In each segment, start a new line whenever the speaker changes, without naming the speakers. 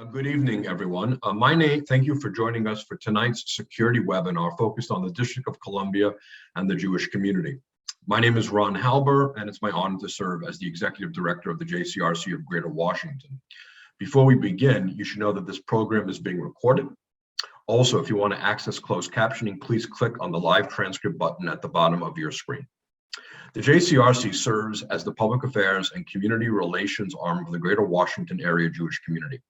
Good evening, everyone. Thank you for joining us for tonight's security webinar focused on the District of Columbia and the Jewish community. My name is Ron Halber, and it's my honor to serve as the Executive Director of the JCRC of Greater Washington. Before we begin, you should know that this program is being recorded. Also, if you want to access closed captioning, please click on the live transcript button at the bottom of your screen. The JCRC serves as the public affairs and community relations arm of the Greater Washington area Jewish community.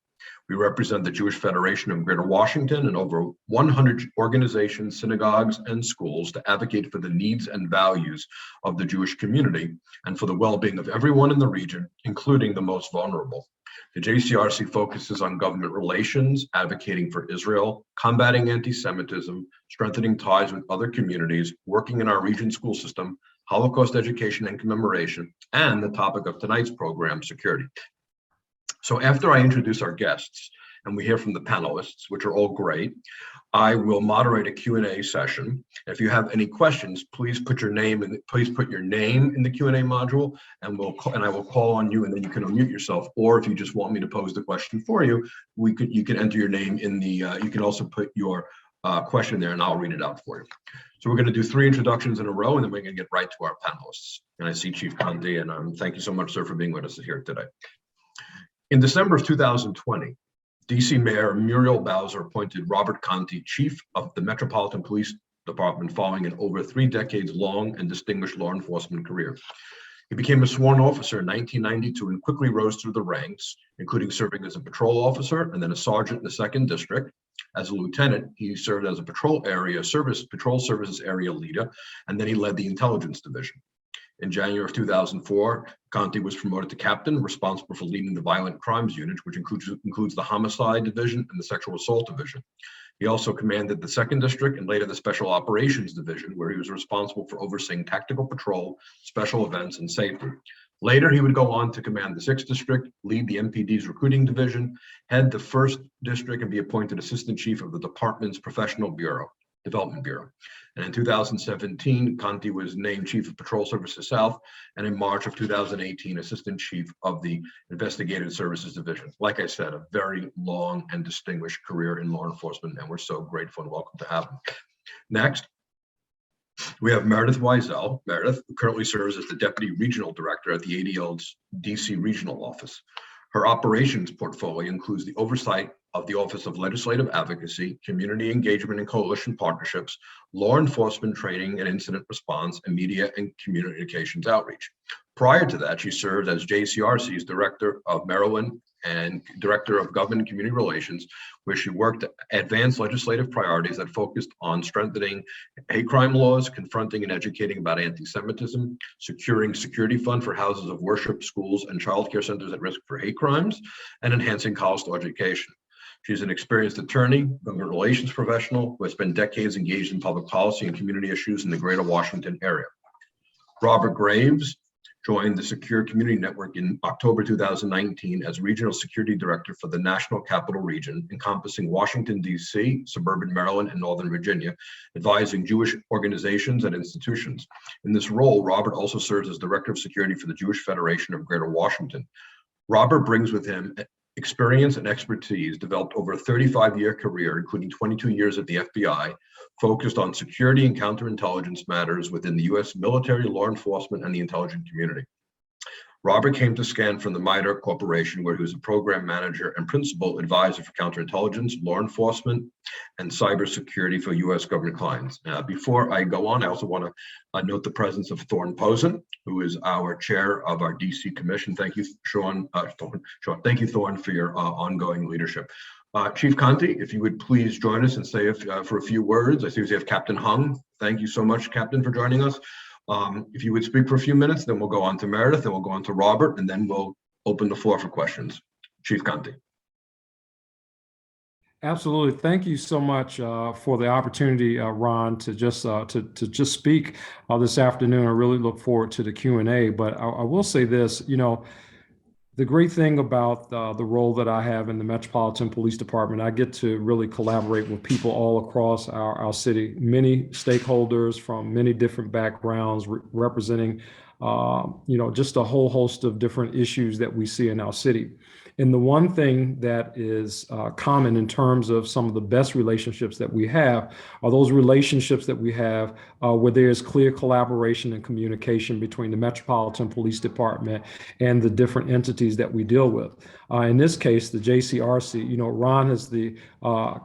We represent the Jewish Federation of Greater Washington and over 100 organizations, synagogues, and schools to advocate for the needs and values of the Jewish community and for the well-being of everyone in the region, including the most vulnerable. The JCRC focuses on government relations, advocating for Israel, combating anti-Semitism, strengthening ties with other communities, working in our region school system, Holocaust education and commemoration, and the topic of tonight's program, security. So after I introduce our guests and we hear from the panelists, which are all great, I will moderate a Q&A session. If you have any questions, please put your name in the Q&A module, and I will call on you, and then you can unmute yourself. Or if you just want me to pose the question for you, you can enter your name in the. You can also put your question there, and I'll read it out for you. So we're going to do 3 introductions in a row, and then we're going to get right to our panelists. And I see Chief Conti, and thank you so much, sir, for being with us here today. In December of 2020, DC Mayor Muriel Bowser appointed Robert Conti chief of the Metropolitan Police Department following an over 3 decades long and distinguished law enforcement career. He became a sworn officer in 1992 and quickly rose through the ranks, including serving as a patrol officer and then a sergeant in the 2nd District. As a lieutenant, he served as a patrol services area leader, and then he led the intelligence division. In January of 2004, Conti was promoted to captain, responsible for leading the violent crimes unit, which includes the homicide division and the sexual assault division. He also commanded the 2nd District and later the Special Operations Division, where he was responsible for overseeing tactical patrol, special events, and safety. Later, he would go on to command the 6th District, lead the MPD's recruiting division, head the 1st District, and be appointed assistant chief of the department's professional development bureau. And in 2017, Conti was named Chief of Patrol Services South, and in March of 2018, Assistant Chief of the Investigative Services Division. Like I said, a very long and distinguished career in law enforcement, and we're so grateful and welcome to have him. Next, we have Meredith Wiesel. Meredith currently serves as the Deputy Regional Director at the ADL's DC Regional Office. Her operations portfolio includes the oversight of the Office of Legislative Advocacy, Community Engagement and Coalition Partnerships, Law Enforcement Training and Incident Response, and Media and Communications Outreach. Prior to that, she served as JCRC's Director of Maryland and Director of Government and Community Relations, where she worked to advance legislative priorities that focused on strengthening hate crime laws, confronting and educating about anti-Semitism, securing security fund for houses of worship, schools, and child care centers at risk for hate crimes, and enhancing college education. She's an experienced attorney, government relations professional who has spent decades engaged in public policy and community issues in the Greater Washington area. Robert Graves joined the Secure Community Network in October 2019 as Regional Security Director for the National Capital Region, encompassing Washington, D.C., suburban Maryland, and Northern Virginia, advising Jewish organizations and institutions. In this role, Robert also serves as Director of Security for the Jewish Federation of Greater Washington. Robert brings with him experience and expertise developed over a 35-year career, including 22 years at the FBI, focused on security and counterintelligence matters within the U.S. military, law enforcement, and the intelligence community. Robert came to SCAN from the MITRE Corporation, where he was a program manager and principal advisor for counterintelligence, law enforcement, and cybersecurity for U.S. government clients. Before I go on, I also want to note the presence of Thorn Posen, who is our chair of our DC Commission. Thank you, Sean. Thank you, Thorn, for your ongoing leadership. Chief Conti, if you would please join us and say for a few words. I see we have Captain Hung. Thank you so much, Captain, for joining us. If you would speak for a few minutes, then we'll go on to Meredith, then we'll go on to Robert, and then we'll open the floor for questions. Chief Conti.
Absolutely. Thank you so much for the opportunity, Ron, to just speak this afternoon. I really look forward to the Q&A, but I will say this, the great thing about the role that I have in the Metropolitan Police Department, I get to really collaborate with people all across our city, many stakeholders from many different backgrounds representing, just a whole host of different issues that we see in our city. And the one thing that is common in terms of some of the best relationships that we have are those relationships that we have where there is clear collaboration and communication between the Metropolitan Police Department and the different entities that we deal with. In this case, the JCRC, Ron has the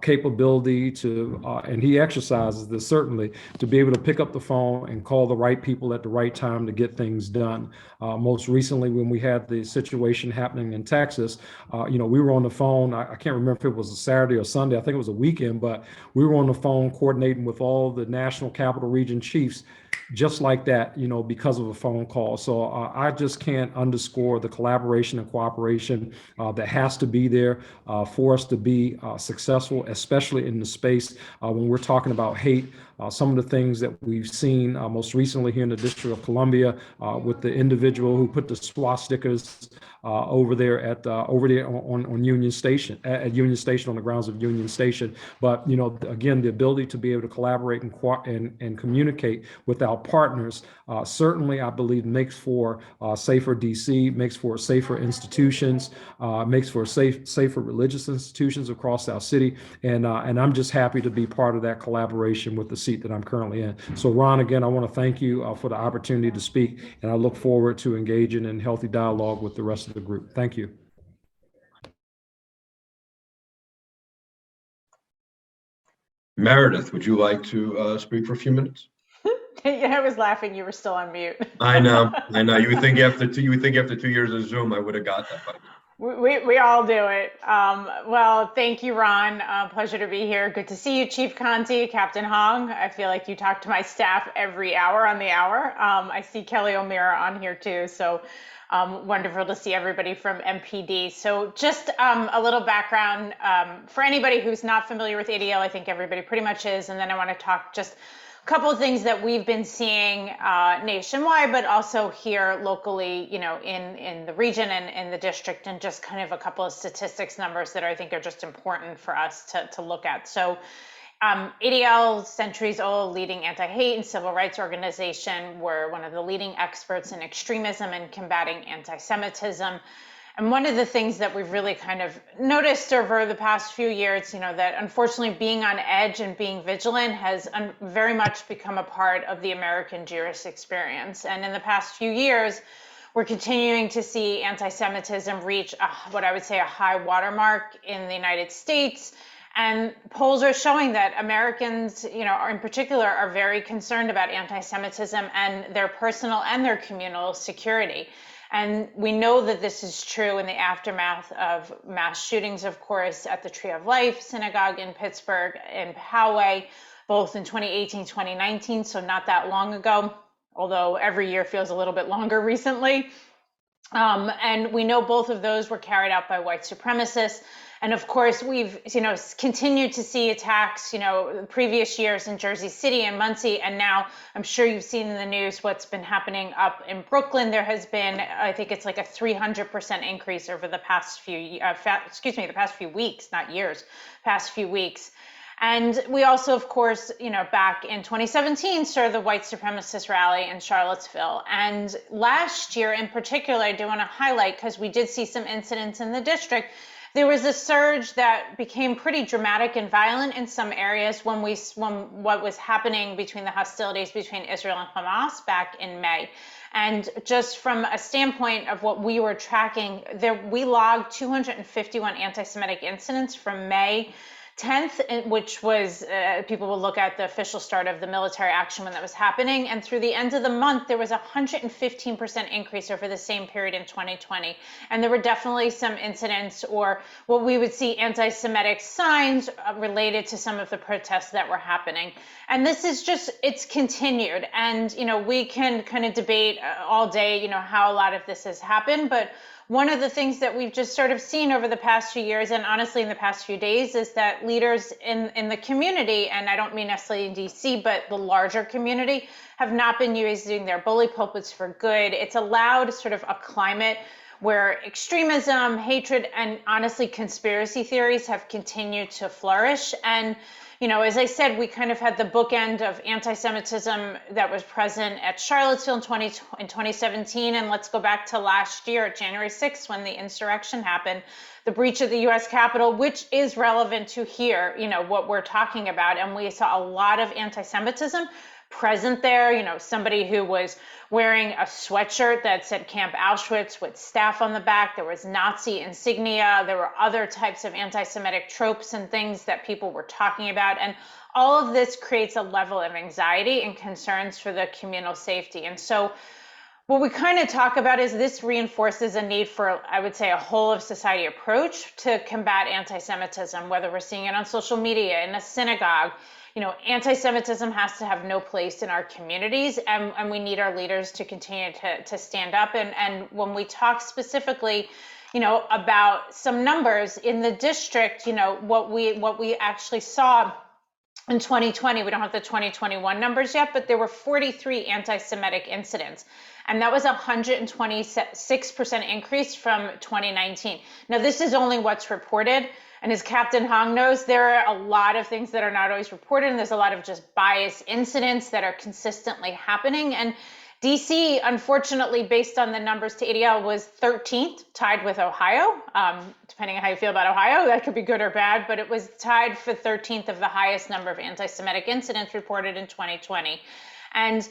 capability to, and he exercises this certainly, to be able to pick up the phone and call the right people at the right time to get things done. Most recently, when we had the situation happening in Texas, we were on the phone. I can't remember if it was a Saturday or Sunday. I think it was a weekend, but we were on the phone coordinating with all the national capital region chiefs just like that, because of a phone call. So I just can't underscore the collaboration and cooperation that has to be there for us to be successful, especially in the space when we're talking about hate. Some of the things that we've seen most recently here in the District of Columbia with the individual who put the swastikas over there on Union Station, at Union Station, on the grounds of Union Station. But again, the ability to be able to collaborate and communicate with our partners certainly, I believe, makes for safer DC, makes for safer institutions, makes for safer religious institutions across our city, and I'm just happy to be part of that collaboration with the seat that I'm currently in. So, Ron, again, I want to thank you for the opportunity to speak, and I look forward to engaging in healthy dialogue with the rest of the group. Thank you.
Meredith, would you like to speak for a few minutes?
Yeah, I was laughing. You were still on mute.
I know. You would think after 2 years of Zoom, I would have got that by now.
We all do it. Well, thank you, Ron. Pleasure to be here. Good to see you, Chief Conti, Captain Hong. I feel like you talk to my staff every hour on the hour. I see Kelly O'Meara on here too. So wonderful to see everybody from MPD. So just a little background for anybody who's not familiar with ADL. I think everybody pretty much is. And then I want to talk just a couple of things that we've been seeing nationwide, but also here locally, in the region and in the district, and just kind of a couple of statistics numbers that I think are just important for us to look at. So ADL, centuries old, leading anti-hate and civil rights organization. We're one of the leading experts in extremism and combating anti-Semitism. And one of the things that we've really kind of noticed over the past few years, that unfortunately being on edge and being vigilant has very much become a part of the American Jewish experience. And in the past few years, we're continuing to see anti-Semitism reach what I would say a high watermark in the United States. And polls are showing that Americans, in particular, are very concerned about anti-Semitism and their personal and their communal security. And we know that this is true in the aftermath of mass shootings, of course, at the Tree of Life Synagogue in Pittsburgh, in Poway, both in 2018, 2019, so not that long ago, although every year feels a little bit longer recently. And we know both of those were carried out by white supremacists. And of course, we've continued to see attacks, previous years in Jersey City and Muncie, and now I'm sure you've seen in the news what's been happening up in Brooklyn. There has been, I think it's like a 300% increase over the past few, the past few weeks, not years, past few weeks. And we also, of course, back in 2017, saw the white supremacist rally in Charlottesville. And last year in particular, I do want to highlight, because we did see some incidents in the district, there was a surge that became pretty dramatic and violent in some areas when what was happening between the hostilities between Israel and Hamas back in May. And just from a standpoint of what we were tracking, we logged 251 anti-Semitic incidents from May 10th, which was, people will look at the official start of the military action when that was happening. And through the end of the month, there was a 115% increase over the same period in 2020. And there were definitely some incidents, or what we would see anti-Semitic signs related to some of the protests that were happening. And this is it's continued. And, we can kind of debate all day, how a lot of this has happened. But one of the things that we've just sort of seen over the past few years, and honestly in the past few days, is that leaders in the community, and I don't mean necessarily in DC, but the larger community, have not been using their bully pulpits for good. It's allowed sort of a climate where extremism, hatred, and honestly conspiracy theories have continued to flourish. And as I said, we kind of had the bookend of anti-Semitism that was present at Charlottesville in 2017. And let's go back to last year, January 6th, when the insurrection happened, the breach of the U.S. Capitol, which is relevant to here, what we're talking about. And we saw a lot of anti-Semitism present there. Somebody who was wearing a sweatshirt that said Camp Auschwitz with staff on the back. There was Nazi insignia. There were other types of anti-Semitic tropes and things that people were talking about. And all of this creates a level of anxiety and concerns for the communal safety. And so what we kind of talk about is this reinforces a need for, I would say, a whole of society approach to combat anti-Semitism, whether we're seeing it on social media, in a synagogue. Anti-Semitism has to have no place in our communities, and we need our leaders to continue to stand up. And when we talk specifically, about some numbers in the district, what we actually saw in 2020, we don't have the 2021 numbers yet, but there were 43 anti-Semitic incidents. And that was a 126% increase from 2019. Now, this is only what's reported. And as Captain Hong knows, there are a lot of things that are not always reported, and there's a lot of just bias incidents that are consistently happening. And DC, unfortunately, based on the numbers to ADL, was 13th, tied with Ohio. Depending on how you feel about Ohio, that could be good or bad, but it was tied for 13th of the highest number of anti-Semitic incidents reported in 2020. And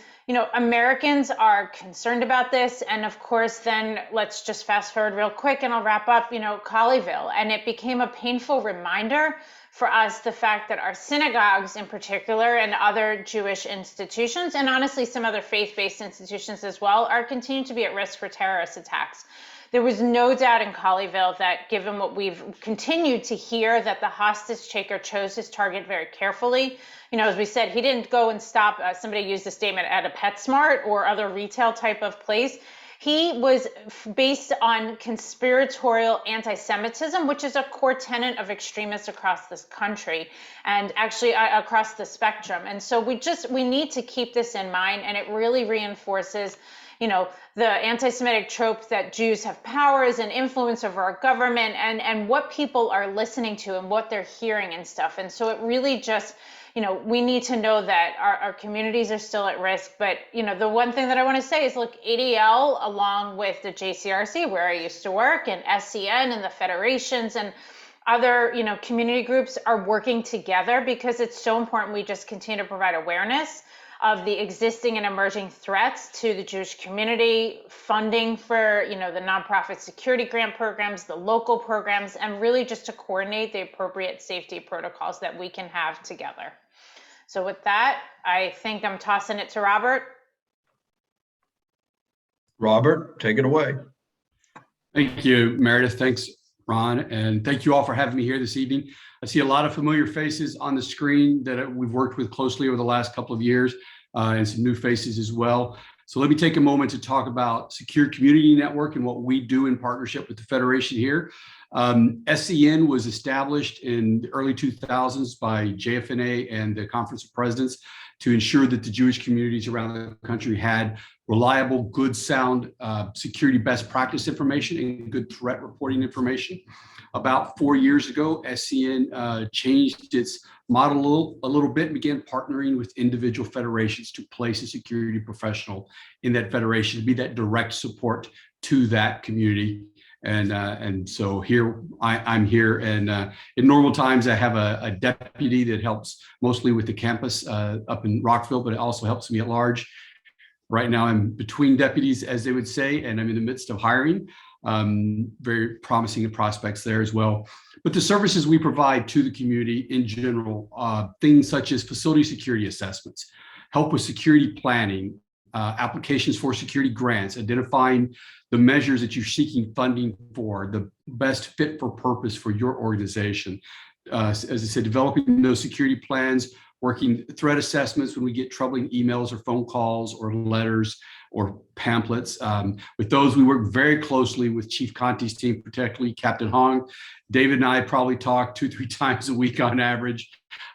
Americans are concerned about this. And of course, then let's just fast forward real quick and I'll wrap up, Colleyville. And it became a painful reminder for us, the fact that our synagogues in particular and other Jewish institutions, and honestly some other faith-based institutions as well, are continuing to be at risk for terrorist attacks. There was no doubt in Colleyville that, given what we've continued to hear, that the hostage taker chose his target very carefully. As we said, he didn't go and stop, somebody used the statement, at a PetSmart or other retail type of place. He was based on conspiratorial anti-Semitism, which is a core tenet of extremists across this country and actually across the spectrum. And so we need to keep this in mind, and it really reinforces the anti-Semitic trope that Jews have powers and influence over our government and what people are listening to and what they're hearing and stuff. And so it really just, we need to know that our communities are still at risk. But, the one thing that I want to say is, look, ADL, along with the JCRC, where I used to work, and SCN and the federations and other, community groups are working together because it's so important we just continue to provide awareness of the existing and emerging threats to the Jewish community, funding for, the nonprofit security grant programs, the local programs, and really just to coordinate the appropriate safety protocols that we can have together. So with that, I think I'm tossing it to Robert.
Robert, take it away.
Thank you, Meredith. Thanks, Ron. And thank you all for having me here this evening. I see a lot of familiar faces on the screen that we've worked with closely over the last couple of years, and some new faces as well. So let me take a moment to talk about Secure Community Network and what we do in partnership with the Federation here. SCN was established in the early 2000s by JFNA and the Conference of Presidents to ensure that the Jewish communities around the country had reliable, good, sound security best practice information and good threat reporting information. About 4 years ago, SCN changed its model a little bit and began partnering with individual federations to place a security professional in that federation to be that direct support to that community. And so here I'm here, and in normal times I have a deputy that helps mostly with the campus up in Rockville, but it also helps me at large. Right now I'm between deputies, as they would say, and I'm in the midst of hiring. Very promising prospects there as well. But the services we provide to the community in general, things such as facility security assessments, help with security planning, applications for security grants, identifying the measures that you're seeking funding for, the best fit for purpose for your organization. As I said, developing those security plans, working threat assessments when we get troubling emails or phone calls or letters or pamphlets. With those, we work very closely with Chief Conti's team, particularly Captain Hong. David and I probably talk 2-3 times a week on average.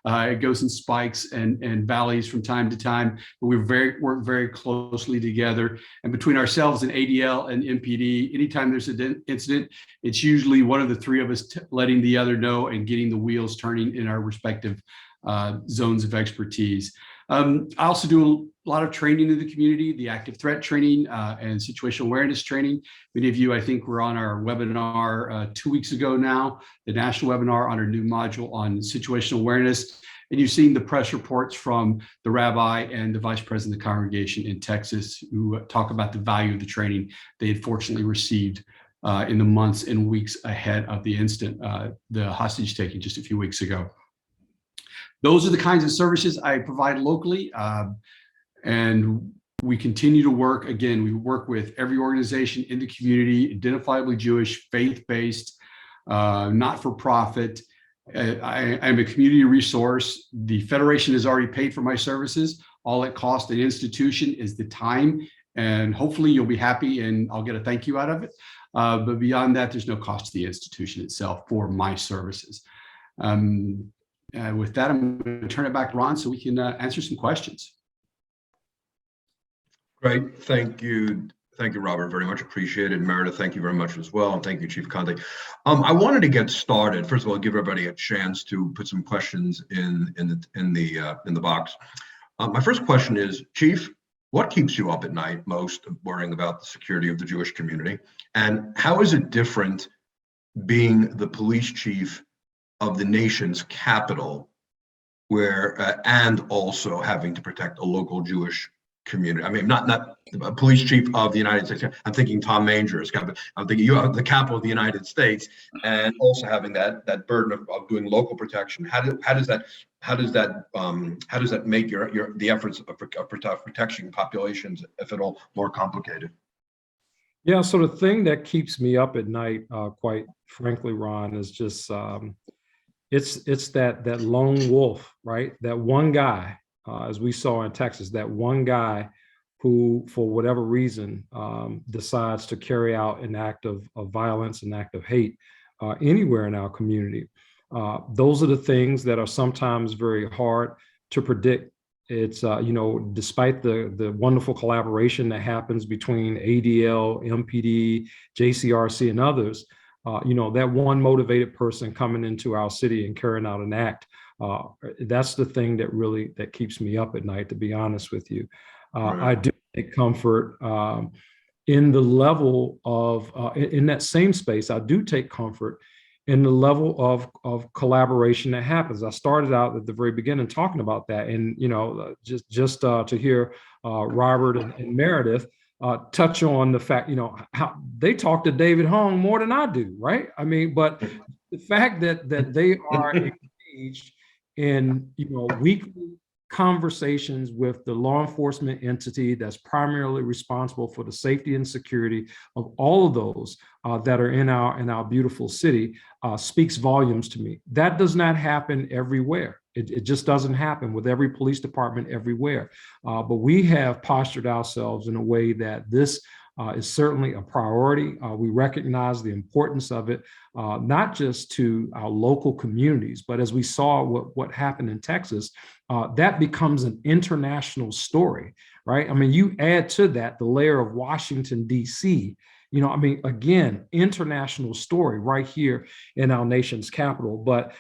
It goes in spikes and valleys from time to time, but we work very closely together. And between ourselves and ADL and MPD, anytime there's an incident, it's usually one of the three of us letting the other know and getting the wheels turning in our respective zones of expertise. I also do a lot of training in the community, the active threat training and situational awareness training. Many of you, I think, were on our webinar 2 weeks ago now, the national webinar on our new module on situational awareness. And you've seen the press reports from the rabbi and the vice president of the congregation in Texas who talk about the value of the training they had fortunately received in the months and weeks ahead of the incident, the hostage taking just a few weeks ago. Those are the kinds of services I provide locally. And we continue to work. Again, we work with every organization in the community, identifiably Jewish, faith-based, not-for-profit. I'm a community resource. The Federation has already paid for my services. All it costs an institution is the time. And hopefully you'll be happy and I'll get a thank you out of it. But beyond that, there's no cost to the institution itself for my services. With that, I'm going to turn it back to Ron so we can answer some questions.
Great. Thank you. Thank you, Robert. Very much appreciated. Meredith, thank you very much as well. And thank you, Chief Conte. I wanted to get started. First of all, give everybody a chance to put some questions in the box. My first question is, Chief, what keeps you up at night most, worrying about the security of the Jewish community? And how is it different being the police chief of the nation's capital, where and also having to protect a local Jewish community? I mean, not a police chief of the United States. I'm thinking Tom Manger's capital. I'm thinking you have the capital of the United States, and also having that burden of doing local protection. How does that make the efforts of protecting populations, if at all, more complicated?
Yeah. So the thing that keeps me up at night, quite frankly, Ron, is just it's that lone wolf, right? That one guy, as we saw in Texas, that one guy who, for whatever reason, decides to carry out an act of violence, an act of hate anywhere in our community. Those are the things that are sometimes very hard to predict. It's, despite the wonderful collaboration that happens between ADL, MPD, JCRC, and others, that one motivated person coming into our city and carrying out an act, that's the thing that keeps me up at night, to be honest with you. Right. I do take comfort in the level of, in that same space, I do take comfort in the level of collaboration that happens. I started out at the very beginning talking about that, and just to hear Robert and Meredith touch on the fact, how they talk to David Hong more than I do, right? I mean, but the fact that they are engaged in weekly conversations with the law enforcement entity that's primarily responsible for the safety and security of all of those that are in our beautiful city speaks volumes to me. That does not happen everywhere. It just doesn't happen with every police department everywhere. But we have postured ourselves in a way that this is certainly a priority. We recognize the importance of it, not just to our local communities, but as we saw what happened in Texas, that becomes an international story, right? I mean, you add to that the layer of Washington, D.C., again, international story right here in our nation's capital. But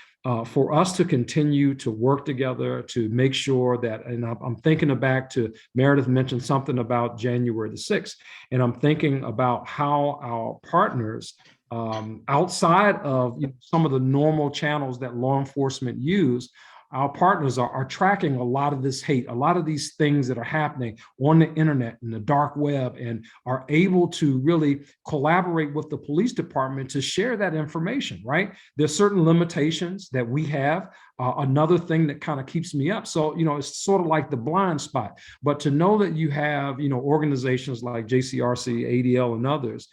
for us to continue to work together to make sure that, and I'm thinking back to Meredith mentioned something about January the 6th, and I'm thinking about how our partners outside of some of the normal channels that law enforcement use, our partners are tracking a lot of this hate, a lot of these things that are happening on the internet and the dark web, and are able to really collaborate with the police department to share that information, right? There's certain limitations that we have. Another thing that kind of keeps me up. So, it's sort of like the blind spot, but to know that you have, organizations like JCRC, ADL, and others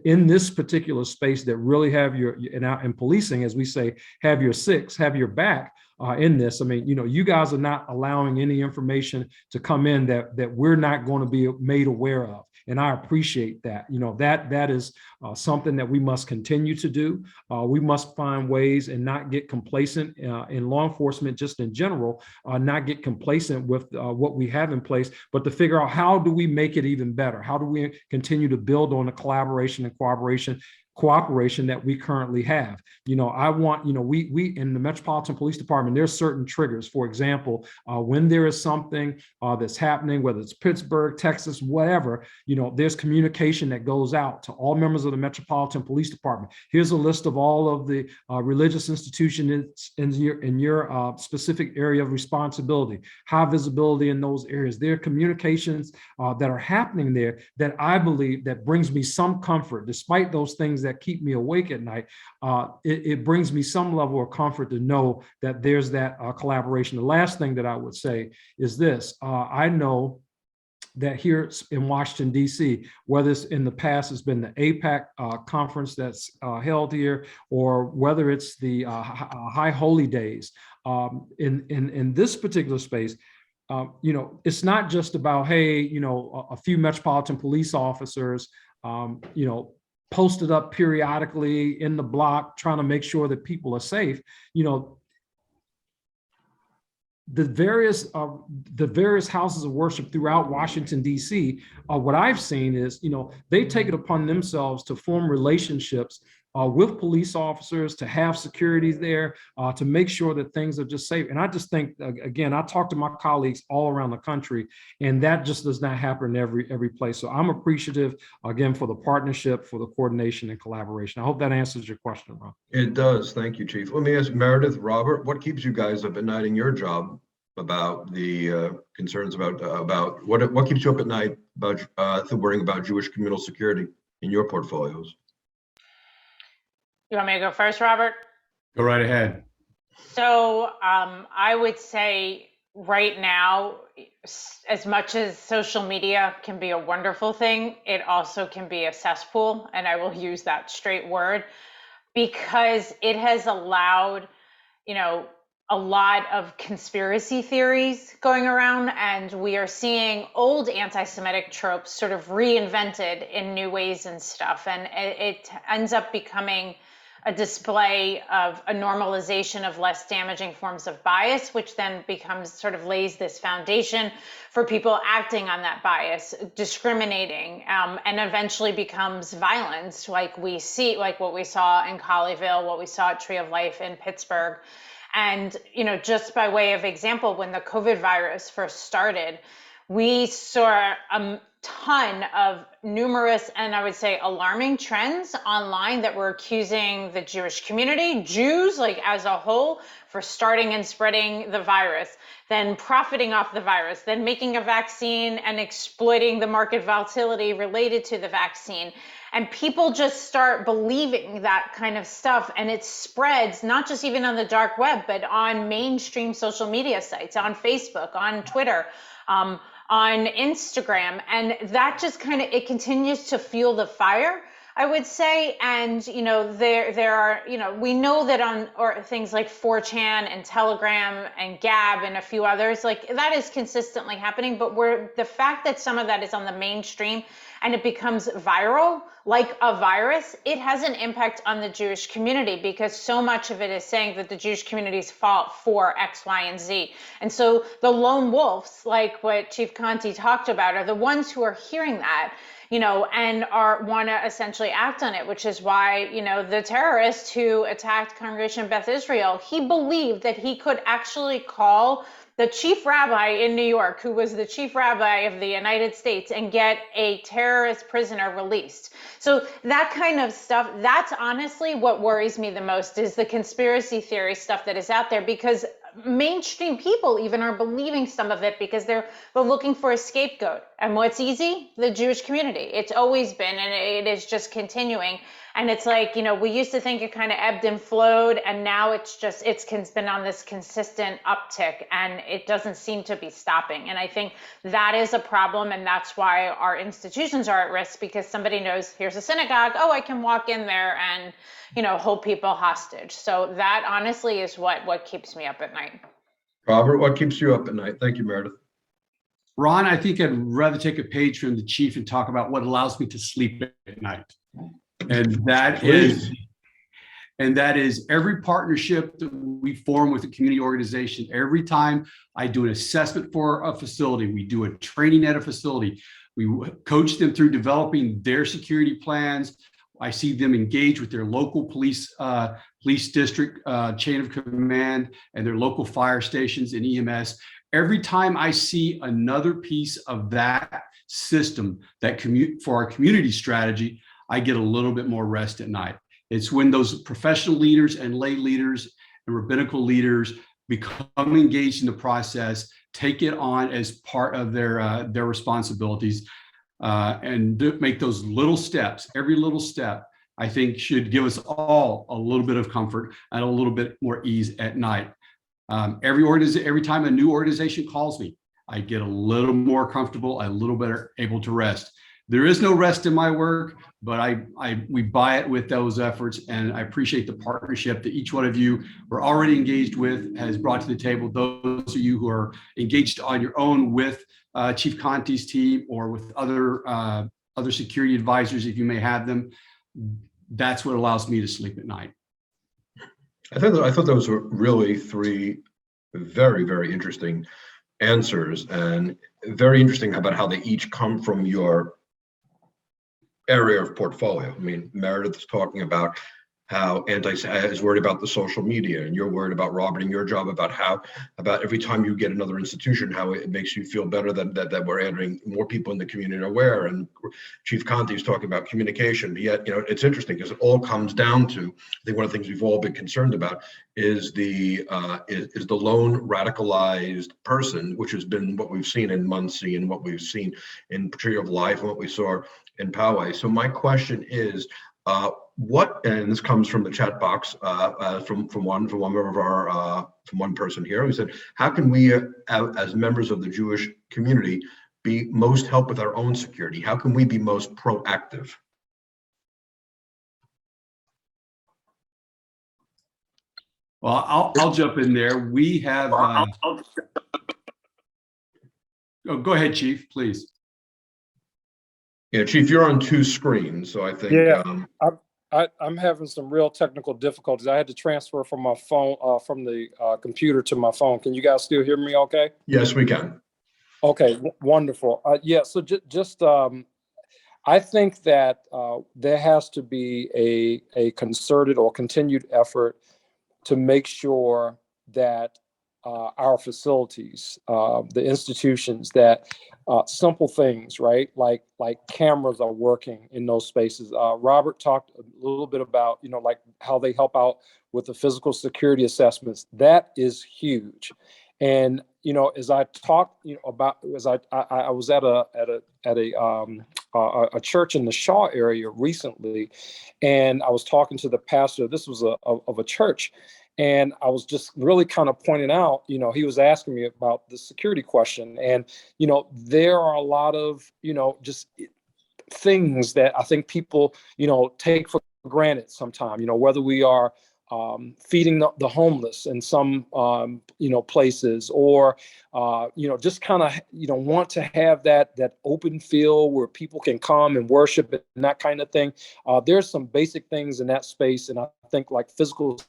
in this particular space that really have in policing, as we say, have your back, in this. I mean, you guys are not allowing any information to come in that we're not going to be made aware of. And I appreciate that. That is something that we must continue to do. We must find ways and not get complacent in law enforcement, just in general, not get complacent with what we have in place, but to figure out how do we make it even better? How do we continue to build on the collaboration and cooperation that we currently have? I want, we in the Metropolitan Police Department, there's certain triggers. For example, when there is something that's happening, whether it's Pittsburgh, Texas, whatever, there's communication that goes out to all members of the Metropolitan Police Department. Here's a list of all of the religious institutions in your specific area of responsibility, high visibility in those areas. There are communications that are happening there that I believe that brings me some comfort, despite those things that keep me awake at night. It brings me some level of comfort to know that there's that collaboration. The last thing that I would say is this. I know that here in Washington, D.C., whether it's in the past has been the APAC conference that's held here, or whether it's the High Holy Days, in this particular space, it's not just about, hey, a few Metropolitan police officers, posted up periodically in the block trying to make sure that people are safe. The various houses of worship throughout Washington, D.C., what I've seen is, they take it upon themselves to form relationships with police officers, to have security there, to make sure that things are just safe. And I just think, again, I talk to my colleagues all around the country, and that just does not happen in every place. So I'm appreciative, again, for the partnership, for the coordination and collaboration. I hope that answers your question, Ron.
It does. Thank you, Chief. Let me ask Meredith, Robert, what keeps you guys up at night in your job about the concerns about what keeps you up at night about worrying about Jewish communal security in your portfolios?
You want me to go first, Robert?
Go right ahead.
So I would say right now, as much as social media can be a wonderful thing, it also can be a cesspool, and I will use that straight word, because it has allowed, a lot of conspiracy theories going around, and we are seeing old anti-Semitic tropes sort of reinvented in new ways and stuff. And it ends up becoming a display of a normalization of less damaging forms of bias, which then becomes sort of lays this foundation for people acting on that bias, discriminating, and eventually becomes violence, like what we saw in Colleyville, what we saw at Tree of Life in Pittsburgh. And, just by way of example, when the COVID virus first started, we saw a ton of numerous and I would say alarming trends online that were accusing the Jewish community, Jews like as a whole, for starting and spreading the virus, then profiting off the virus, then making a vaccine and exploiting the market volatility related to the vaccine. And people just start believing that kind of stuff, and it spreads not just even on the dark web, but on mainstream social media sites, on Facebook, on Twitter, on Instagram. And that just it continues to fuel the fire, I would say. And, there are, we know that on things like 4chan and Telegram and Gab and a few others, that is consistently happening. But the fact that some of that is on the mainstream and it becomes viral like a virus, it has an impact on the Jewish community, because so much of it is saying that the Jewish community's fault for X, Y, and Z. And so the lone wolves, like what Chief Conti talked about, are the ones who are hearing that, and want to essentially act on it, which is why, the terrorist who attacked Congregation Beth Israel, he believed that he could actually call the chief rabbi in New York, who was the chief rabbi of the United States, and get a terrorist prisoner released. So that kind of stuff, that's honestly what worries me the most, is the conspiracy theory stuff that is out there, because mainstream people even are believing some of it because they're looking for a scapegoat. And what's easy? The Jewish community. It's always been, and it is just continuing. And it's like, we used to think it kind of ebbed and flowed, and now it's been on this consistent uptick, and it doesn't seem to be stopping. And I think that is a problem, and that's why our institutions are at risk, because somebody knows, here's a synagogue, I can walk in there and, hold people hostage. So that honestly is what keeps me up at night.
Robert, what keeps you up at night? Thank you, Meredith.
Ron, I think I'd rather take a page from the chief and talk about what allows me to sleep at night. And that is every partnership that we form with a community organization. Every time I do an assessment for a facility, we do a training at a facility, we coach them through developing their security plans. I see them engage with their local police district chain of command and their local fire stations and EMS. Every time I see another piece of that system that for our community strategy, I get a little bit more rest at night. It's when those professional leaders and lay leaders and rabbinical leaders become engaged in the process, take it on as part of their responsibilities, and make those little steps. Every little step, I think, should give us all a little bit of comfort and a little bit more ease at night. Every time a new organization calls me, I get a little more comfortable, a little better able to rest. There is no rest in my work, but we buy it with those efforts, and I appreciate the partnership that each one of you are already engaged with has brought to the table. Those of you who are engaged on your own with Chief Conti's team or with other security advisors, if you may have them, that's what allows me to sleep at night.
I thought those were really three very, very interesting answers, and very interesting about how they each come from your area of portfolio. I mean, Meredith is talking about how is worried about the social media, and you're worried about Robert and your job about every time you get another institution, how it makes you feel better that we're adding more people in the community aware. And Chief Conti is talking about communication. But yet, it's interesting because it all comes down to, I think one of the things we've all been concerned about is the lone radicalized person, which has been what we've seen in Muncie and what we've seen in Tree of Life and what we saw in Poway. So my question is, and this comes from the chat box from one person here who said, how can we as members of the Jewish community be most help with our own security? How can we be most proactive?
Well, I'll jump in there. We have go ahead, Chief, please.
Yeah, Chief, you're on two screens, so I think
I'm having some real technical difficulties. I had to transfer from my phone, from the computer to my phone. Can you guys still hear me okay?
Yes, we can.
Okay, wonderful. Yeah, so just I think that there has to be a concerted or continued effort to make sure that our facilities, the institutions, that simple things, right? Like cameras are working in those spaces. Robert talked a little bit about, like how they help out with the physical security assessments. That is huge. And, as I talked, about, as I was at a church in the Shaw area recently, and I was talking to the pastor. This was of a church. And I was just really kind of pointing out, he was asking me about the security question. And, there are a lot of, just things that I think people, take for granted sometimes, whether we are feeding the homeless in some, places, or, just kind of, want to have that open field where people can come and worship and that kind of thing. There's some basic things in that space. And I think like physical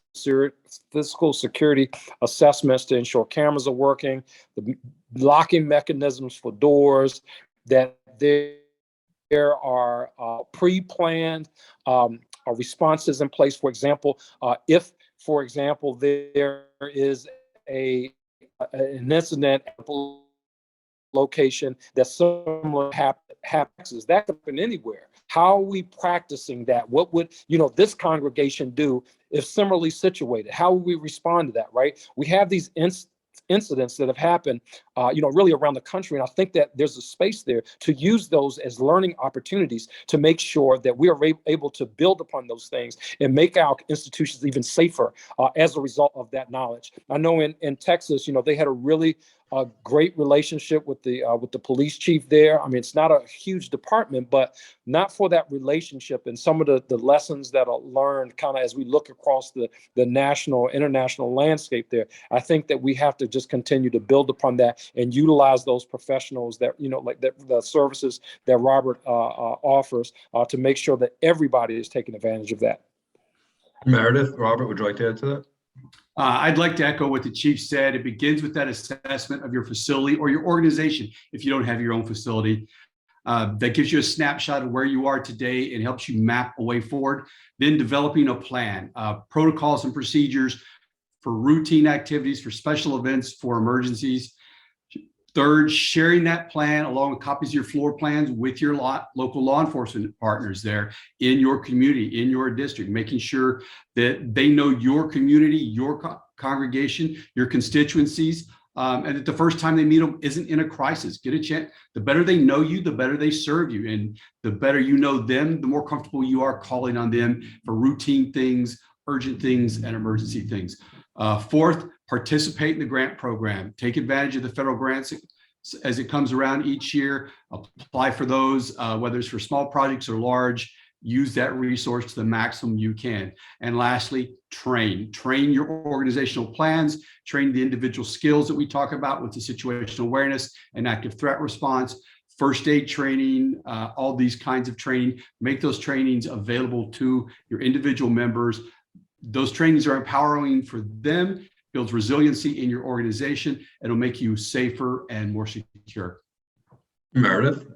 security assessments to ensure cameras are working, the locking mechanisms for doors, that there are pre-planned responses in place. For example, if, for example, there is an incident at a location that similar happens, that could happen anywhere. How are we practicing that? What would this congregation do if similarly situated? How would we respond to that? Right? We have these incidents that have happened, really around the country. And I think that there's a space there to use those as learning opportunities to make sure that we are able to build upon those things and make our institutions even safer as a result of that knowledge. I know in Texas, they had a really great relationship with the police chief there. I mean, it's not a huge department, but not for that relationship and some of the lessons that are learned kind of as we look across the national, international landscape there. I think that we have to just continue to build upon that and utilize those professionals that, like the services that Robert offers to make sure that everybody is taking advantage of that.
Meredith, Robert, would you like to add to that?
I'd like to echo what the chief said. It begins with that assessment of your facility or your organization if you don't have your own facility. That gives you a snapshot of where you are today and helps you map a way forward. Then developing a plan, protocols and procedures for routine activities, for special events, for emergencies. Third, sharing that plan along with copies of your floor plans with your local law enforcement partners there in your community, in your district, making sure that they know your community, your congregation, your constituencies, and that the first time they meet them isn't in a crisis. Get a chance. The better they know you, the better they serve you. And the better you know them, the more comfortable you are calling on them for routine things, urgent things, and emergency things. Fourth, participate in the grant program. Take advantage of the federal grants as it comes around each year. Apply for those, whether it's for small projects or large. Use that resource to the maximum you can. And lastly, train your organizational plans, train the individual skills that we talk about with the situational awareness and active threat response, first aid training, all these kinds of training. Make those trainings available to your individual members. Those trainings are empowering for them, builds resiliency in your organization. It'll make you safer and more secure.
Meredith?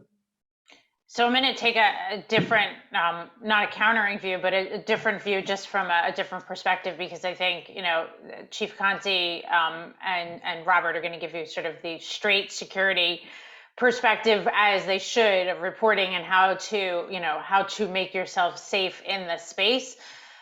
So I'm going to take a different, not a countering view, but a different view just from a different perspective, because I think, Chief Conti and Robert are going to give you sort of the straight security perspective, as they should, of reporting and how to make yourself safe in this space.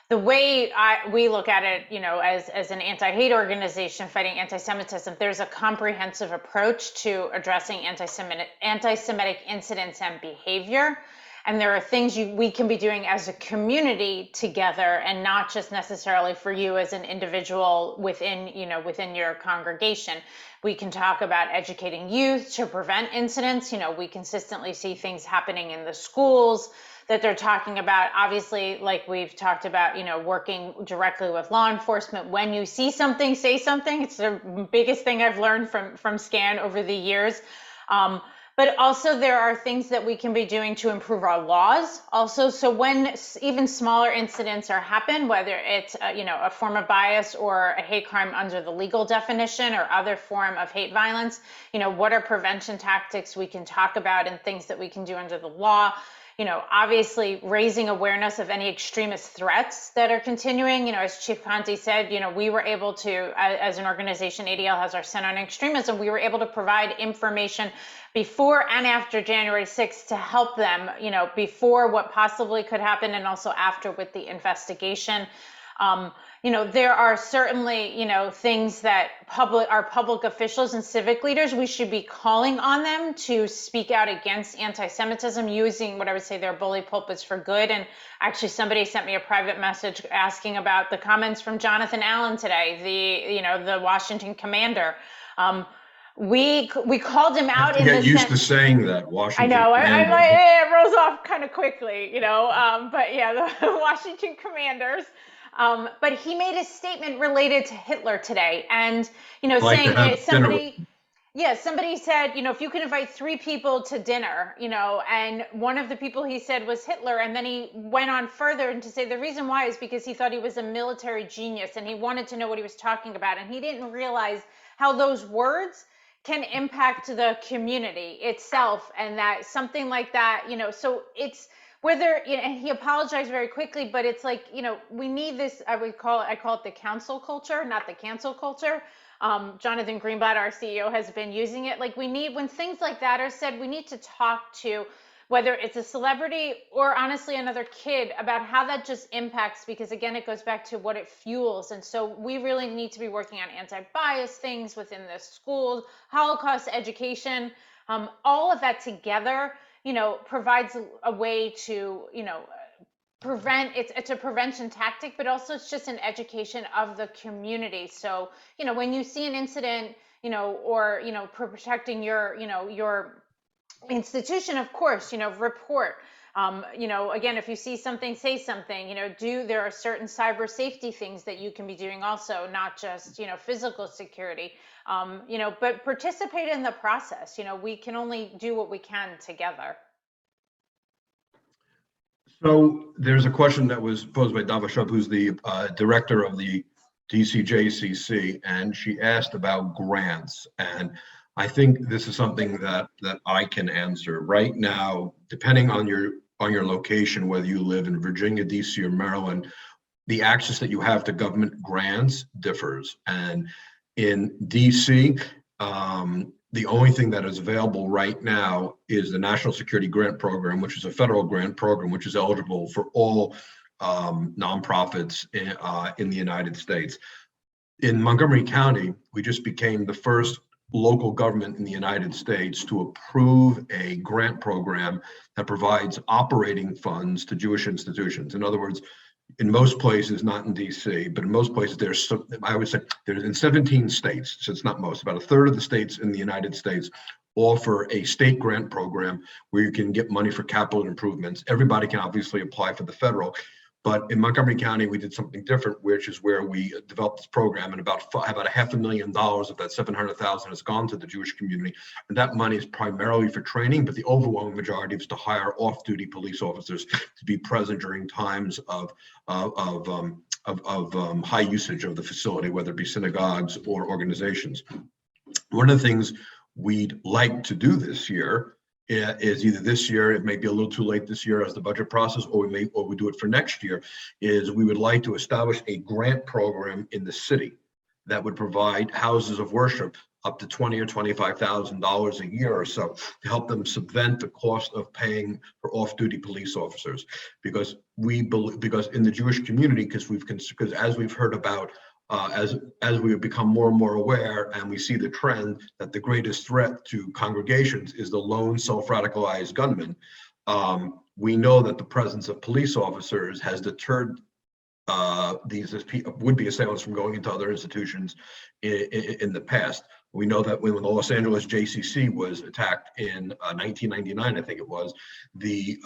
The way we look at it, as an anti-hate organization fighting anti-Semitism, there's a comprehensive approach to addressing anti-Semitic incidents and behavior. And there are things we can be doing as a community together, and not just necessarily for you as an individual within your congregation. We can talk about educating youth to prevent incidents. We consistently see things happening in the schools that they're talking about. Obviously, like we've talked about, working directly with law enforcement. When you see something, say something. It's the biggest thing I've learned from SCAN over the years. But also there are things that we can be doing to improve our laws also. So when even smaller incidents happen, whether it's a form of bias or a hate crime under the legal definition or other form of hate violence, what are prevention tactics we can talk about and things that we can do under the law? Obviously raising awareness of any extremist threats that are continuing. As Chief Conti said, we were able to, as an organization, ADL has our Center on Extremism, we were able to provide information before and after January 6th to help them, before what possibly could happen and also after with the investigation. There are certainly, things that our public officials and civic leaders, we should be calling on them to speak out against anti-Semitism, using what I would say their bully pulpits for good. And actually somebody sent me a private message asking about the comments from Jonathan Allen today, the Washington commander. We called him out in the sense.
Get used to saying that, Washington.
I know, it rolls off kind of quickly, but yeah, the Washington commanders. But he made a statement related to Hitler today, and saying somebody said, if you can invite 3 people to dinner, and one of the people he said was Hitler, and then he went on further and to say the reason why is because he thought he was a military genius and he wanted to know what he was talking about, and he didn't realize how those words can impact the community itself, and that something like that, so it's. Whether, and he apologized very quickly, but it's like, we need this, I call it the council culture, not the cancel culture. Jonathan Greenblatt, our CEO, has been using it. Like, when things like that are said, we need to talk to, whether it's a celebrity or honestly another kid, about how that just impacts, because again, it goes back to what it fuels. And so we really need to be working on anti-bias things within the schools, Holocaust education, all of that together, provides a way to, prevent. It's a prevention tactic, but also it's just an education of the community. So, when you see an incident, or, protecting your institution, of course, report. Again, if you see something, say something. There are certain cyber safety things that you can be doing also, not just physical security. But participate in the process. We can only do what we can together.
So there's a question that was posed by Dava Shub, who's the director of the DCJCC, and she asked about grants. And I think this is something that I can answer right now. Depending on your location, whether you live in Virginia, DC, or Maryland, the access that you have to government grants differs. And in DC, the only thing that is available right now is the National Security Grant Program, which is a federal grant program, which is eligible for all nonprofits in the United States. In Montgomery County, we just became the first local government in the United States to approve a grant program that provides operating funds to Jewish institutions. In other words, in most places, not in DC, but in most places, I would say there's in 17 states, so it's not most, about a third of the states in the United States offer a state grant program where you can get money for capital improvements. Everybody can obviously apply for the federal, but in Montgomery County, we did something different, which is where we developed this program, and about $500,000 of that 700,000 has gone to the Jewish community. And that money is primarily for training, but the overwhelming majority is to hire off-duty police officers to be present during times of high usage of the facility, whether it be synagogues or organizations. One of the things we'd like to do this year is either this year, it may be a little too late this year as the budget process, or we do it for next year, is we would like to establish a grant program in the city that would provide houses of worship up to $20,000 or $25,000 a year or so to help them subvent the cost of paying for off-duty police officers. Because in the Jewish community, because as we've heard about, as we have become more and more aware, and we see the trend that the greatest threat to congregations is the lone self-radicalized gunman, we know that the presence of police officers has deterred these would-be assailants from going into other institutions in the past. We know that when the Los Angeles JCC was attacked in 1999, I think it was, the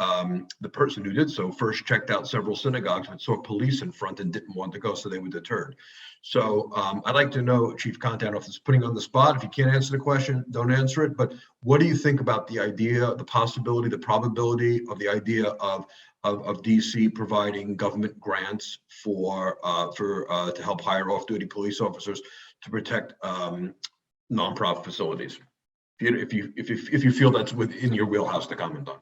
person who did so first checked out several synagogues and saw police in front and didn't want to go, so they were deterred. So I'd like to know, Chief Conte, I don't know if it's putting on the spot. If you can't answer the question, don't answer it. But what do you think about the idea, the possibility, the probability of the idea of DC providing government grants to help hire off-duty police officers to protect nonprofit facilities? If you feel that's within your wheelhouse to comment on.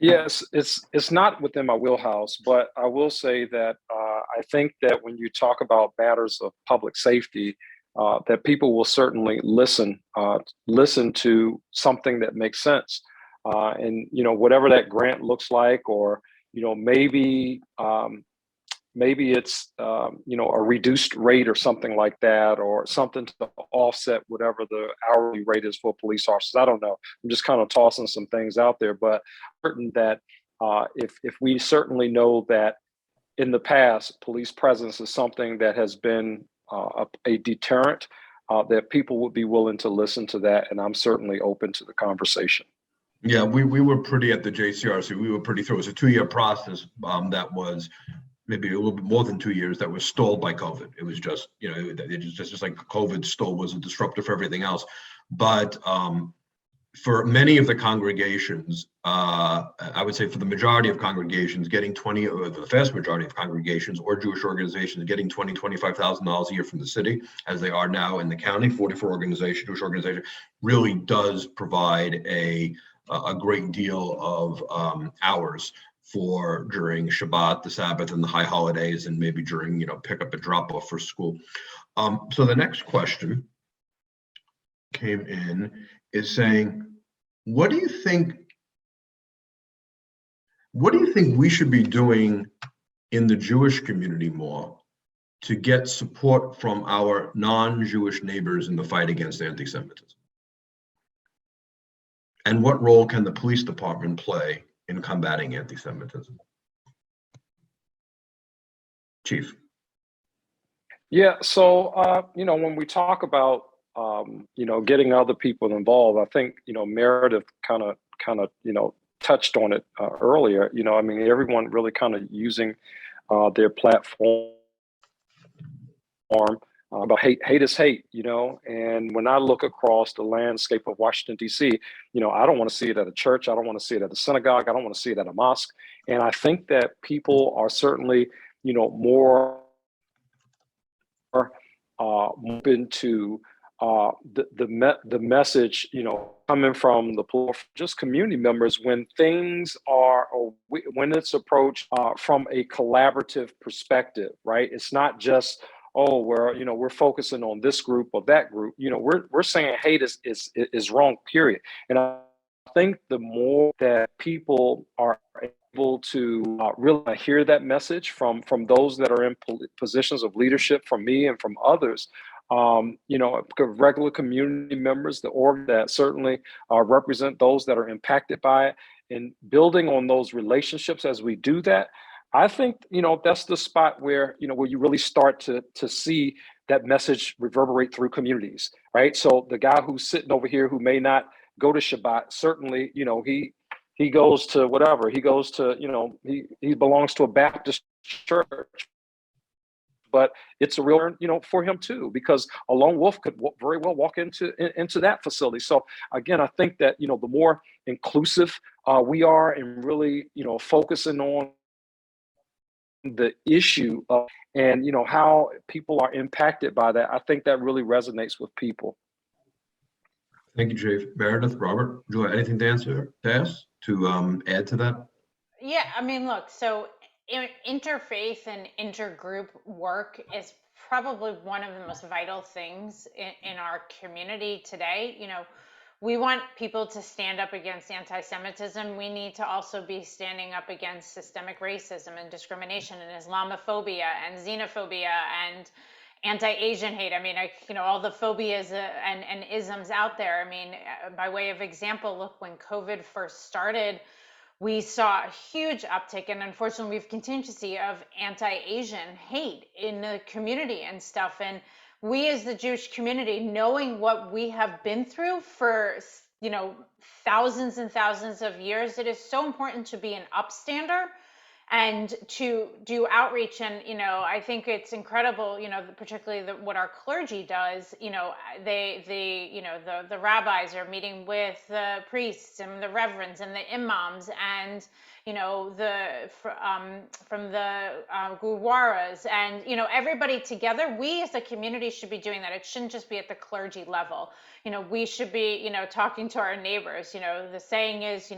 Yes, it's not within my wheelhouse, but I will say that I think that when you talk about matters of public safety, that people will certainly listen to something that makes sense. And whatever that grant looks like, or maybe it's a reduced rate or something like that, or something to offset whatever the hourly rate is for police officers. I don't know. I'm just kind of tossing some things out there, but certain that if we certainly know that in the past, police presence is something that has been a deterrent, that people would be willing to listen to that, and I'm certainly open to the conversation.
Yeah, we were pretty at the JCRC. We were pretty through. It was a 2-year process that was maybe a little bit more than 2 years that was stalled by COVID. It was just, it's just like COVID still was a disruptor for everything else. But for many of the congregations, I would say for the majority of congregations, getting the vast majority of congregations or Jewish organizations getting $20,000, $25,000 a year from the city, as they are now in the county, 44 Jewish organizations, really does provide a great deal of hours for during Shabbat, the Sabbath, and the high holidays, and maybe during pick up and drop off for school. So the next question came in is saying, what do you think we should be doing in the Jewish community more to get support from our non-Jewish neighbors in the fight against anti-Semitism? And what role can the police department play in combating anti-Semitism? Chief.
Yeah, so when we talk about getting other people involved. I think, Meredith kind of, touched on it earlier. I mean, everyone really kind of using their platform about hate is hate, and when I look across the landscape of Washington, D.C., I don't want to see it at a church. I don't want to see it at a synagogue. I don't want to see it at a mosque. And I think that people are certainly, more open to the message, coming from just community members when things are, or when it's approached from a collaborative perspective, right? It's not just, oh, we're focusing on this group or that group. We're saying hate is wrong, period. And I think the more that people are able to really hear that message from those that are in positions of leadership, from me and from others, regular community members, the org that certainly represent those that are impacted by it, and building on those relationships as we do that, I think, that's the spot where, where you really start to see that message reverberate through communities, right? So the guy who's sitting over here who may not go to Shabbat, certainly, he goes to whatever, he goes to, he belongs to a Baptist church, but it's a real, for him too, because a lone wolf could very well walk into that facility. So again, I think that, the more inclusive we are, and really, focusing on the issue of, and how people are impacted by that, I think that really resonates with people.
Thank you, Chief. Meredith, Robert, would you have anything to add to that?
Yeah, I mean, look, so interfaith and intergroup work is probably one of the most vital things in our community today. We want people to stand up against anti-Semitism. We need to also be standing up against systemic racism and discrimination and Islamophobia and xenophobia and anti-Asian hate. I mean, all the phobias and isms out there. I mean, by way of example, look, when COVID first started, we saw a huge uptick, and unfortunately we've continued to see, of anti-Asian hate in the community and stuff. And we as the Jewish community, knowing what we have been through for, thousands and thousands of years, it is so important to be an upstander and to do outreach. And I think it's incredible, particularly what our clergy does. The rabbis are meeting with the priests and the reverends and the imams, and from the gurdwaras, and everybody together. We as a community should be doing that. It shouldn't just be at the clergy level. We should be talking to our neighbors. The saying is,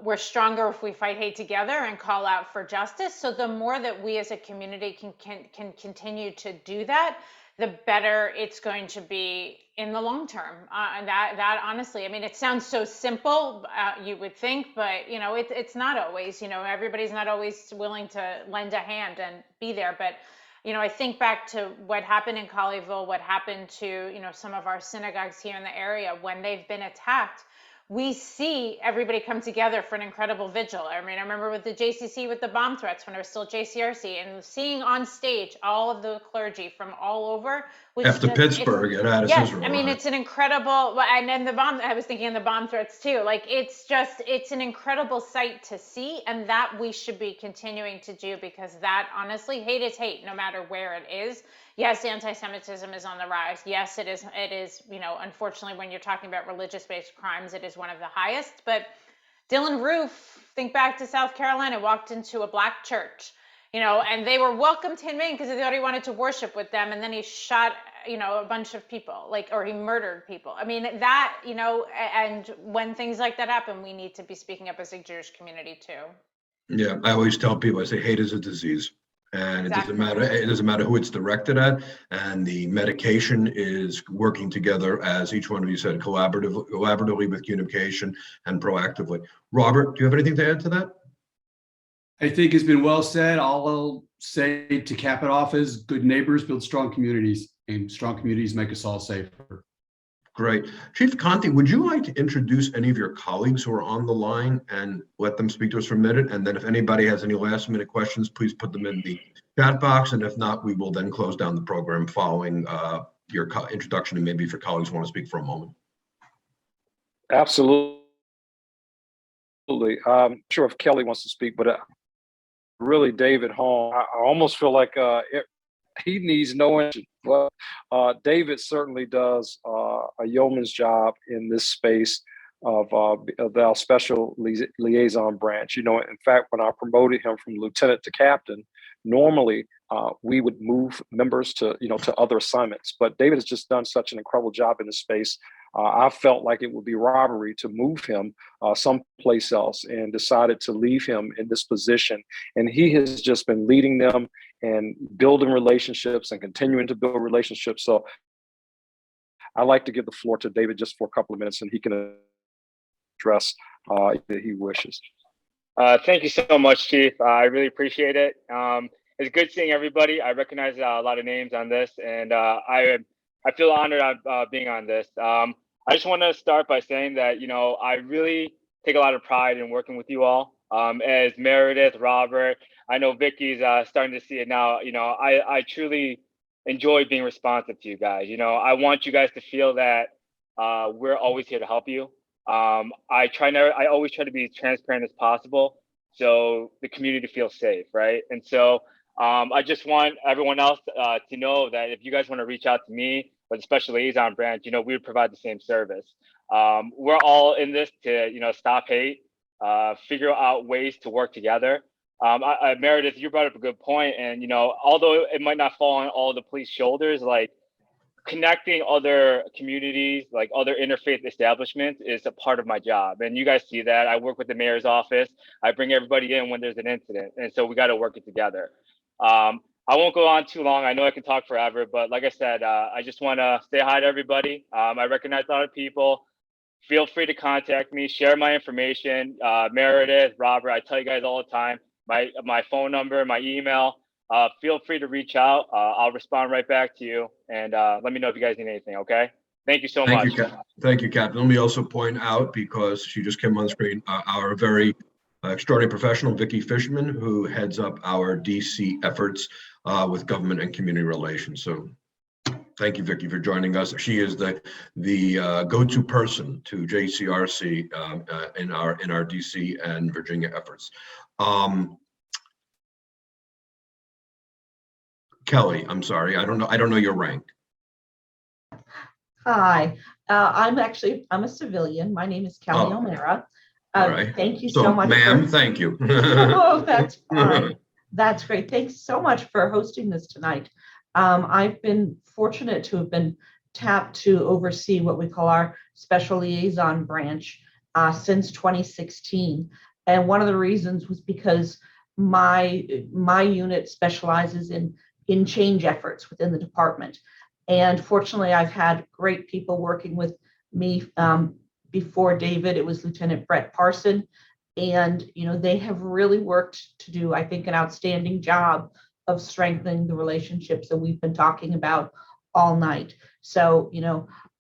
we're stronger if we fight hate together and call out for justice. So the more that we as a community can continue to do that, the better it's going to be in the long term. And that honestly, I mean, it sounds so simple, you would think, but it's not always. Everybody's not always willing to lend a hand and be there. But I think back to what happened in Colleyville, what happened to some of our synagogues here in the area when they've been attacked. We see everybody come together for an incredible vigil. I mean, I remember with the JCC with the bomb threats when it was still JCRC, and seeing on stage all of the clergy from all over.
After Pittsburgh, it had
yes,
Israel.
I mean, it's an incredible, and then the bomb, I was thinking of the bomb threats too. Like, it's an incredible sight to see, and that we should be continuing to do, because that, honestly, hate is hate, no matter where it is. Yes, anti-Semitism is on the rise. Yes, it is, unfortunately, when you're talking about religious-based crimes, it is one of the highest. But Dylan Roof, think back to South Carolina, walked into a black church, and they were welcomed him in because they thought he wanted to worship with them. And then he shot, a bunch of people, or he murdered people. I mean, that, and when things like that happen, we need to be speaking up as a Jewish community too.
Yeah, I always tell people, I say hate is a disease. And
Exactly.
it doesn't matter who it's directed at, and the medication is working together, as each one of you said, collaboratively with communication and proactively. Robert, do you have anything to add to that?
I think it's been well said. All I'll say to cap it off is good neighbors build strong communities, and strong communities make us all safer.
Great. Chief Conti, would you like to introduce any of your colleagues who are on the line and let them speak to us for a minute? And then if anybody has any last minute questions, please put them in the chat box. And if not, we will then close down the program following your introduction, and maybe if your colleagues want to speak for a moment.
Absolutely. I'm sure if Kelly wants to speak, but really, David Hong, I almost feel like he needs no introduction. But David certainly does a yeoman's job in this space of our special liaison branch. In fact, when I promoted him from lieutenant to captain, normally we would move members to other assignments. But David has just done such an incredible job in this space. I felt like it would be robbery to move him someplace else, and decided to leave him in this position. And he has just been leading them and building relationships and continuing to build relationships. So I'd like to give the floor to David just for a couple of minutes, and he can address that he wishes.
Thank you so much, Chief. I really appreciate it. It's good seeing everybody. I recognize a lot of names on this, and I feel honored being on this. I just want to start by saying that, I really take a lot of pride in working with you all. As Meredith, Robert, I know Vicky's starting to see it now. I truly enjoy being responsive to you guys. I want you guys to feel that we're always here to help you. I always try to be as transparent as possible, so the community feels safe, right? And so I just want everyone else to know that if you guys want to reach out to me or the special liaison branch, we would provide the same service. We're all in this to, stop hate, figure out ways to work together. Meredith, you brought up a good point, and although it might not fall on all the police shoulders, like connecting other communities, like other interfaith establishments, is a part of my job. And you guys see that. I work with the mayor's office. I bring everybody in when there's an incident. And so we got to work it together. I won't go on too long. I know I can talk forever, but like I said, I just want to say hi to everybody. I recognize a lot of people. Feel free to contact me, share my information. Meredith, Robert, I tell you guys all the time, my phone number, my email. Feel free to reach out. I'll respond right back to you, and let me know if you guys need anything, okay? Thank you so much.
Thank you, Captain. Let me also point out, because she just came on the screen, our very extraordinary professional, Vicky Fishman, who heads up our DC efforts with government and community relations. So thank you, Vicky, for joining us. She is the go-to person to JCRC in our DC and Virginia efforts. Kelly, I'm sorry, I don't know your rank.
Hi, I'm a civilian. My name is Kelly O'Mara.
All right.
Thank you so much.
Ma'am, thank you.
Oh, that's fine. That's great. Thanks so much for hosting this tonight. I've been fortunate to have been tapped to oversee what we call our special liaison branch since 2016. And one of the reasons was because my unit specializes in change efforts within the department. And fortunately, I've had great people working with me. Before David, it was Lieutenant Brett Parson. And, they have really worked to do, I think, an outstanding job of strengthening the relationships that we've been talking about all night. So,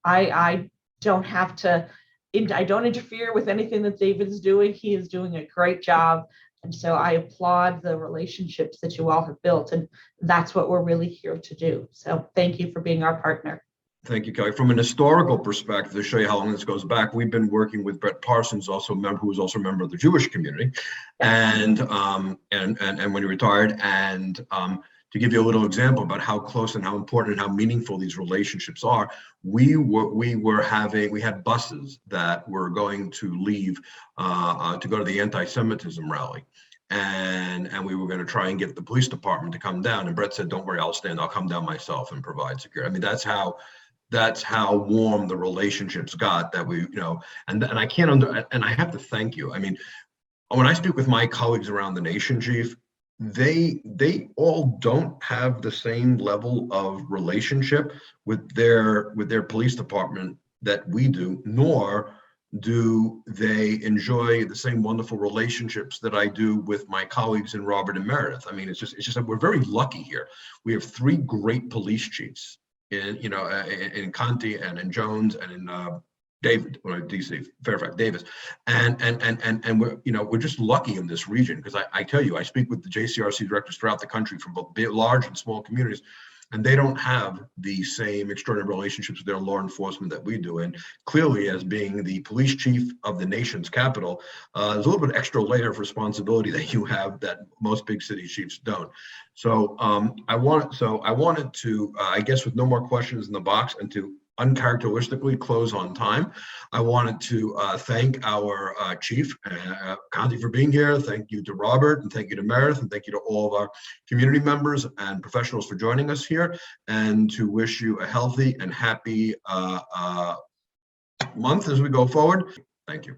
I don't have to, I don't interfere with anything that David is doing. He is doing a great job. And so I applaud the relationships that you all have built. And that's what we're really here to do. So thank you for being our partner.
Thank you, Kelly. From an historical perspective, to show you how long this goes back, we've been working with Brett Parsons, who was also a member of the Jewish community, and when he retired, and to give you a little example about how close and how important and how meaningful these relationships are, we had buses that were going to leave to go to the Antisemitism rally. And we were going to try and get the police department to come down. And Brett said, "Don't worry, I'll come down myself and provide security." I mean, that's how warm the relationships got, that we, and I and I have to thank you. I mean, when I speak with my colleagues around the nation, Chief, they all don't have the same level of relationship with their police department that we do, nor do they enjoy the same wonderful relationships that I do with my colleagues in Robert and Meredith. I mean, it's just that we're very lucky here. We have three great police chiefs in Conti and in Jones and in David, or DC, Fairfax Davis, and we're just lucky in this region, because I tell you, I speak with the JCRC directors throughout the country from both large and small communities, and they don't have the same extraordinary relationships with their law enforcement that we do. And clearly, as being the police chief of the nation's capital, there's a little bit extra layer of responsibility that you have that most big city chiefs don't. So I wanted to, I guess, with no more questions in the box, and to uncharacteristically close on time, I wanted to thank our chief, Conti, for being here. Thank you to Robert, and thank you to Meredith, and thank you to all of our community members and professionals for joining us here, and to wish you a healthy and happy month as we go forward. Thank you.